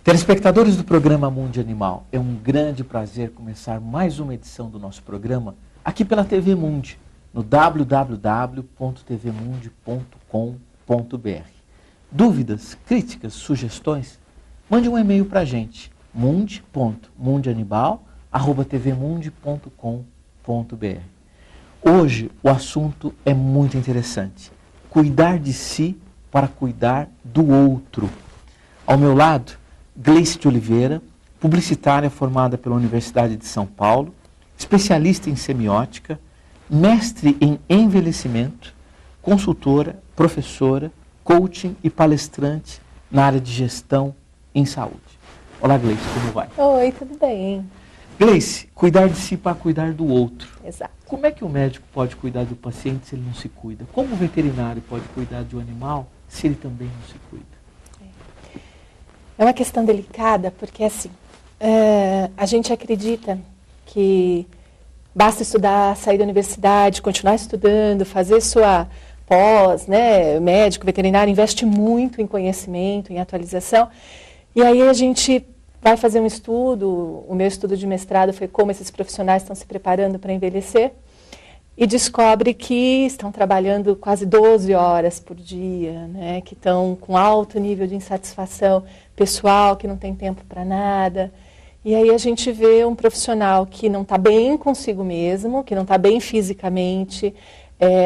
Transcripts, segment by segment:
Telespectadores do programa Mundo Animal, é um grande prazer começar mais uma edição do nosso programa aqui pela TV Mundi, no www.tvmundi.com.br. Dúvidas, críticas, sugestões? Mande um e-mail para a gente, mundi.mundianimal@tvmundi.com.br. Hoje o assunto é muito interessante. Cuidar de si para cuidar do outro. Ao meu lado, Gleice de Oliveira, publicitária formada pela Universidade de São Paulo, especialista em semiótica, mestre em envelhecimento, consultora, professora, coaching e palestrante na área de gestão em saúde. Olá, Gleice, como vai? Oi, tudo bem? Gleice, cuidar de si para cuidar do outro. Exato. Como é que o médico pode cuidar do paciente se ele não se cuida? Como o veterinário pode cuidar de um animal se ele também não se cuida? É uma questão delicada, porque assim, a gente acredita que basta estudar, sair da universidade, continuar estudando, fazer sua pós, né? O médico, veterinário, investe muito em conhecimento, em atualização, e aí a gente vai fazer um estudo, o meu estudo de mestrado foi como esses profissionais estão se preparando para envelhecer, e descobre que estão trabalhando quase 12 horas por dia, né? Que estão com alto nível de insatisfação pessoal, que não tem tempo para nada. E aí a gente vê um profissional que não está bem consigo mesmo, que não está bem fisicamente,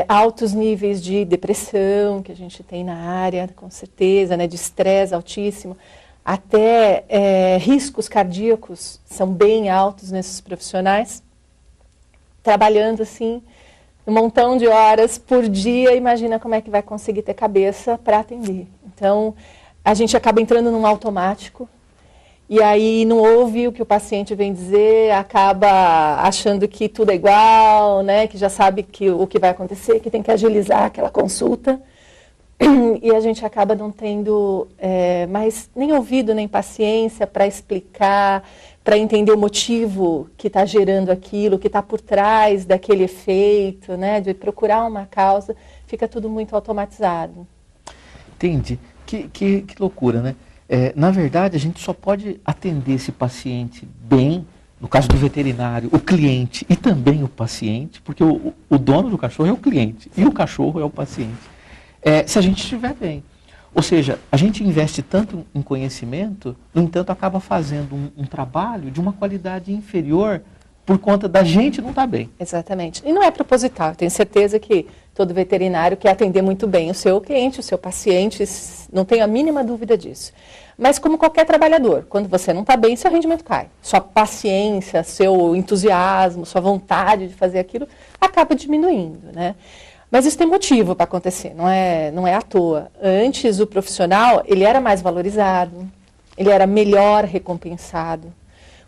altos níveis de depressão que a gente tem na área, com certeza, né? De estresse altíssimo, até riscos cardíacos são bem altos nesses profissionais, trabalhando assim um montão de horas por dia. Imagina como é que vai conseguir ter cabeça para atender. Então, a gente acaba entrando num automático, e aí não ouve o que o paciente vem dizer, acaba achando que tudo é igual, né, que já sabe o que vai acontecer, que tem que agilizar aquela consulta, e a gente acaba não tendo mais nem ouvido, nem paciência para explicar, para entender o motivo que está gerando aquilo, que está por trás daquele efeito, né, de procurar uma causa, fica tudo muito automatizado. Entendi. Que loucura, né? Na verdade, a gente só pode atender esse paciente bem, no caso do veterinário, o cliente e também o paciente, porque o dono do cachorro é o cliente e o cachorro é o paciente, se a gente estiver bem. Ou seja, a gente investe tanto em conhecimento, no entanto, acaba fazendo um trabalho de uma qualidade inferior por conta da gente não estar bem. Exatamente. E não é proposital. Eu tenho certeza que todo veterinário quer atender muito bem o seu cliente, o seu paciente, não tenho a mínima dúvida disso. Mas como qualquer trabalhador, quando você não está bem, seu rendimento cai. Sua paciência, seu entusiasmo, sua vontade de fazer aquilo acaba diminuindo, né? Mas isso tem motivo para acontecer, não é à toa. Antes, o profissional, ele era mais valorizado, ele era melhor recompensado.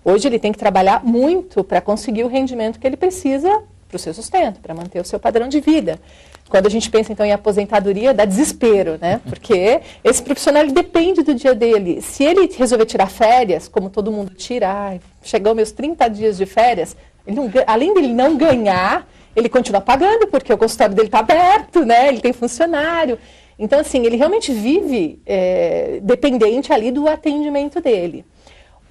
Hoje ele tem que trabalhar muito para conseguir o rendimento que ele precisa para o seu sustento, para manter o seu padrão de vida. Quando a gente pensa então em aposentadoria, dá desespero, né? Porque esse profissional ele depende do dia dele. Se ele resolver tirar férias, como todo mundo tira, chegou meus 30 dias de férias, além dele não ganhar, ele continua pagando, porque o consultório dele está aberto, né? Ele tem funcionário. Então, assim, ele realmente vive dependente ali do atendimento dele.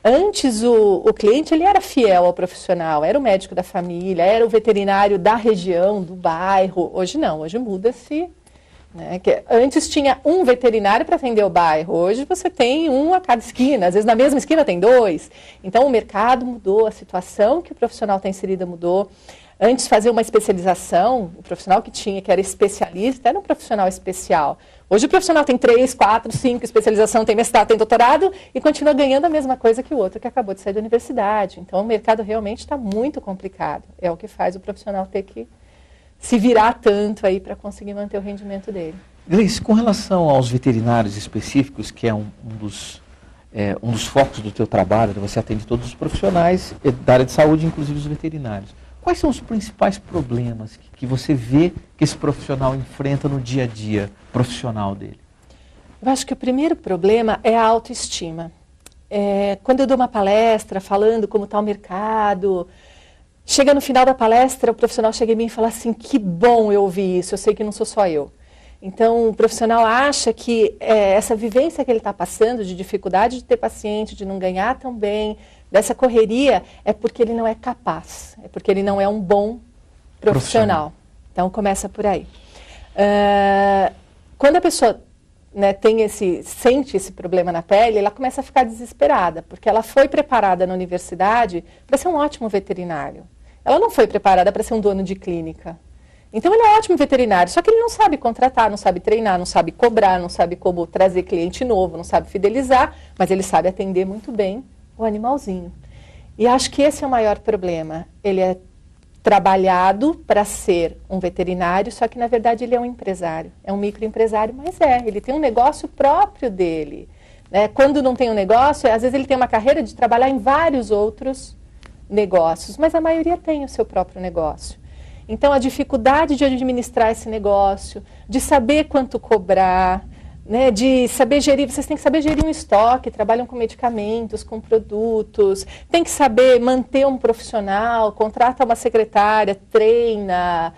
Antes, o cliente ele era fiel ao profissional, era o médico da família, era o veterinário da região, do bairro. Hoje não, hoje muda-se. Né? Antes tinha um veterinário para atender o bairro, hoje você tem um a cada esquina, às vezes na mesma esquina tem dois. Então o mercado mudou, a situação que o profissional está inserida mudou. Antes fazer uma especialização, o profissional que era especialista, era um profissional especial. Hoje o profissional tem 3, 4, 5 especialização, tem mestrado, tem doutorado e continua ganhando a mesma coisa que o outro que acabou de sair da universidade. Então o mercado realmente está muito complicado. É o que faz o profissional ter que se virar tanto aí para conseguir manter o rendimento dele. Gleice, com relação aos veterinários específicos, que é um dos focos do teu trabalho, você atende todos os profissionais da área de saúde, inclusive os veterinários. Quais são os principais problemas que você vê que esse profissional enfrenta no dia a dia profissional dele? Eu acho que o primeiro problema é a autoestima. Quando eu dou uma palestra falando como está o mercado, chega no final da palestra, o profissional chega em mim e fala assim, que bom eu ouvir isso, eu sei que não sou só eu. Então, o profissional acha que essa vivência que ele está passando, de dificuldade de ter paciente, de não ganhar tão bem, dessa correria, é porque ele não é capaz, é porque ele não é um bom profissional. Então, começa por aí. Quando a pessoa, né, sente esse problema na pele, ela começa a ficar desesperada, porque ela foi preparada na universidade para ser um ótimo veterinário. Ela não foi preparada para ser um dono de clínica. Então, ele é um ótimo veterinário, só que ele não sabe contratar, não sabe treinar, não sabe cobrar, não sabe como trazer cliente novo, não sabe fidelizar, mas ele sabe atender muito bem o animalzinho. E acho que esse é o maior problema. Ele é trabalhado para ser um veterinário, só que, na verdade, ele é um empresário. É um microempresário, mas ele tem um negócio próprio dele. Né? Quando não tem um negócio, às vezes ele tem uma carreira de trabalhar em vários outros negócios, mas a maioria tem o seu próprio negócio. Então, a dificuldade de administrar esse negócio, de saber quanto cobrar, né, de saber gerir, vocês têm que saber gerir um estoque, trabalham com medicamentos, com produtos, tem que saber manter um profissional, contrata uma secretária, treina,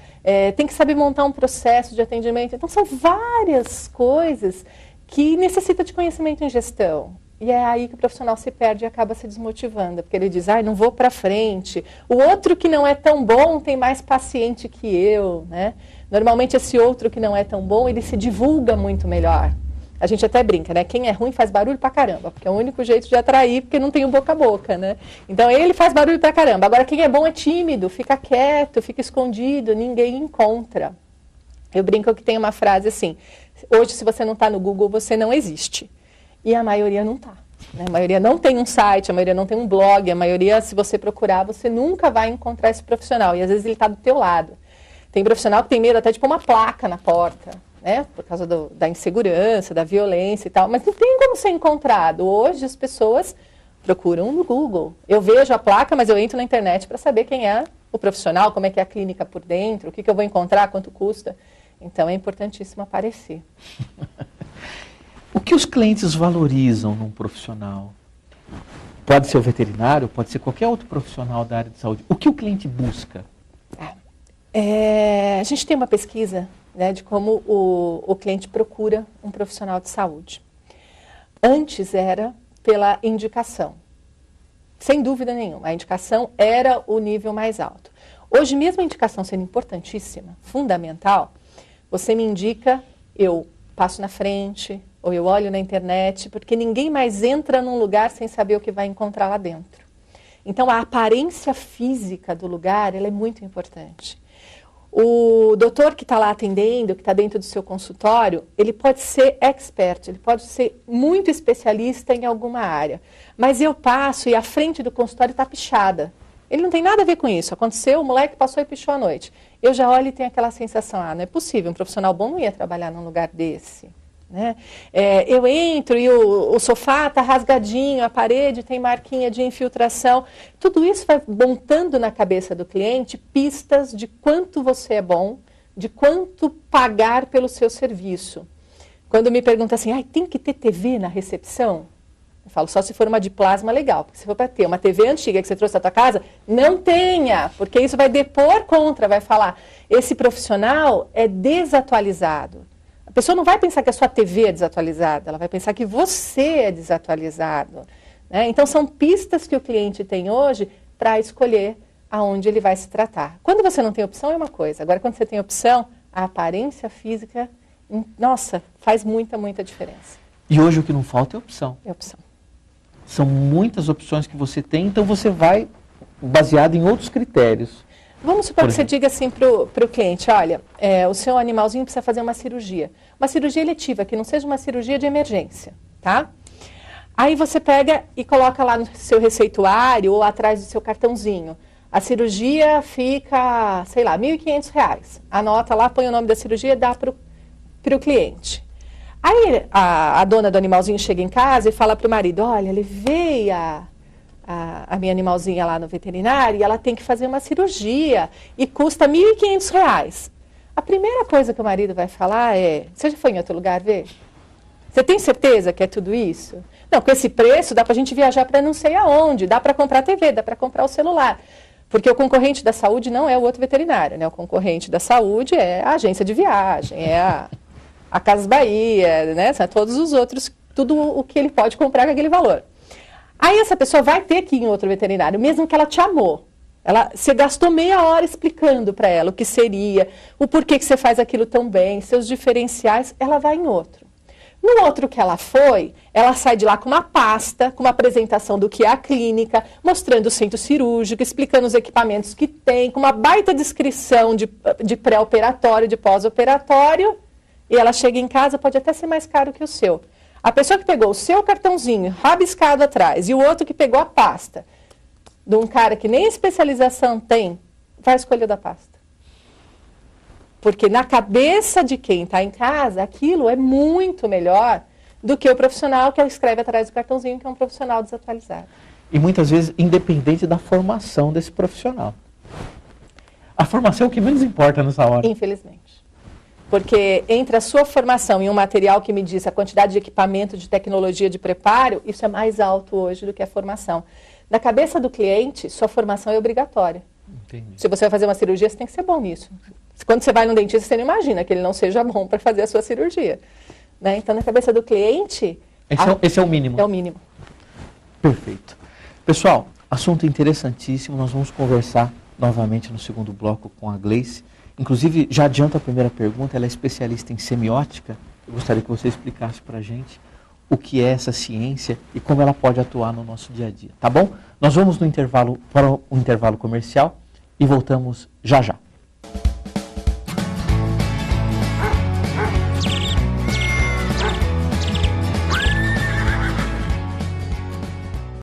tem que saber montar um processo de atendimento. Então, são várias coisas que necessitam de conhecimento em gestão. E é aí que o profissional se perde e acaba se desmotivando, porque ele diz, não vou para frente. O outro que não é tão bom tem mais paciente que eu, né? Normalmente esse outro que não é tão bom, ele se divulga muito melhor. A gente até brinca, né? Quem é ruim faz barulho pra caramba, porque é o único jeito de atrair, porque não tem o boca a boca, né? Então ele faz barulho pra caramba. Agora quem é bom é tímido, fica quieto, fica escondido, ninguém encontra. Eu brinco que tem uma frase assim, hoje se você não está no Google, você não existe. E a maioria não está. Né? A maioria não tem um site, a maioria não tem um blog, a maioria, se você procurar, você nunca vai encontrar esse profissional. E às vezes ele está do teu lado. Tem profissional que tem medo até de pôr uma placa na porta, né? Por causa da insegurança, da violência e tal. Mas não tem como ser encontrado. Hoje as pessoas procuram no Google. Eu vejo a placa, mas eu entro na internet para saber quem é o profissional, como é que é a clínica por dentro, o que eu vou encontrar, quanto custa. Então é importantíssimo aparecer. O que os clientes valorizam num profissional? Pode ser o veterinário, pode ser qualquer outro profissional da área de saúde. O que o cliente busca? A gente tem uma pesquisa, né, de como o cliente procura um profissional de saúde. Antes era pela indicação. Sem dúvida nenhuma, a indicação era o nível mais alto. Hoje, mesmo a indicação sendo importantíssima, fundamental, você me indica, eu passo na frente, ou eu olho na internet, porque ninguém mais entra num lugar sem saber o que vai encontrar lá dentro. Então, a aparência física do lugar, ela é muito importante. O doutor que está lá atendendo, que está dentro do seu consultório, ele pode ser expert, ele pode ser muito especialista em alguma área. Mas eu passo e a frente do consultório está pichada. Ele não tem nada a ver com isso. Aconteceu, o moleque passou e pichou à noite. Eu já olho e tenho aquela sensação, não é possível, um profissional bom não ia trabalhar num lugar desse. Né? Eu entro e o sofá está rasgadinho, a parede tem marquinha de infiltração. Tudo isso vai montando na cabeça do cliente pistas de quanto você é bom, de quanto pagar pelo seu serviço. Quando me perguntam assim, tem que ter TV na recepção? Eu falo, só se for uma de plasma, legal. Porque se for para ter uma TV antiga que você trouxe da tua casa, não tenha, porque isso vai depor contra, vai falar, esse profissional é desatualizado. A pessoa não vai pensar que a sua TV é desatualizada, ela vai pensar que você é desatualizado. Né? Então, são pistas que o cliente tem hoje para escolher aonde ele vai se tratar. Quando você não tem opção, é uma coisa. Agora, quando você tem opção, a aparência física, nossa, faz muita, muita diferença. E hoje o que não falta é opção. É opção. São muitas opções que você tem, então você vai baseado em outros critérios. Vamos supor que você diga assim para o cliente, olha, o seu animalzinho precisa fazer uma cirurgia eletiva, que não seja uma cirurgia de emergência, tá? Aí você pega e coloca lá no seu receituário ou atrás do seu cartãozinho. A cirurgia fica, sei lá, R$ 1.500. Anota lá, põe o nome da cirurgia e dá para o cliente. Aí a dona do animalzinho chega em casa e fala para o marido, olha, levei a minha animalzinha lá no veterinário e ela tem que fazer uma cirurgia e custa R$ 1.500. A primeira coisa que o marido vai falar é, você já foi em outro lugar ver? Você tem certeza que é tudo isso? Não, com esse preço dá para a gente viajar para não sei aonde, dá para comprar TV, dá para comprar o celular. Porque o concorrente da saúde não é o outro veterinário, né? O concorrente da saúde é a agência de viagem, é a Casas Bahia, né? Todos os outros, tudo o que ele pode comprar com aquele valor. Aí essa pessoa vai ter que ir em outro veterinário, mesmo que ela te amou. Você gastou meia hora explicando para ela o que seria, o porquê que você faz aquilo tão bem, seus diferenciais, ela vai em outro. No outro que ela foi, ela sai de lá com uma pasta, com uma apresentação do que é a clínica, mostrando o centro cirúrgico, explicando os equipamentos que tem, com uma baita descrição de pré-operatório, de pós-operatório, e ela chega em casa, pode até ser mais caro que o seu. A pessoa que pegou o seu cartãozinho rabiscado atrás e o outro que pegou a pasta de um cara que nem especialização tem, vai escolher da pasta. Porque na cabeça de quem está em casa, aquilo é muito melhor do que o profissional que escreve atrás do cartãozinho, que é um profissional desatualizado. E muitas vezes independente da formação desse profissional. A formação é o que menos importa nessa hora. Infelizmente. Porque entre a sua formação e um material que me diz a quantidade de equipamento, de tecnologia, de preparo, isso é mais alto hoje do que a formação. Na cabeça do cliente, sua formação é obrigatória. Entendi. Se você vai fazer uma cirurgia, você tem que ser bom nisso. Quando você vai no dentista, você não imagina que ele não seja bom para fazer a sua cirurgia. Né? Então, na cabeça do cliente... Esse é o mínimo. É o mínimo. Perfeito. Pessoal, assunto interessantíssimo. Nós vamos conversar novamente no segundo bloco com a Gleice. Inclusive, já adianto a primeira pergunta, ela é especialista em semiótica. Eu gostaria que você explicasse para a gente o que é essa ciência e como ela pode atuar no nosso dia a dia, tá bom? Nós vamos no intervalo para o intervalo comercial e voltamos já já.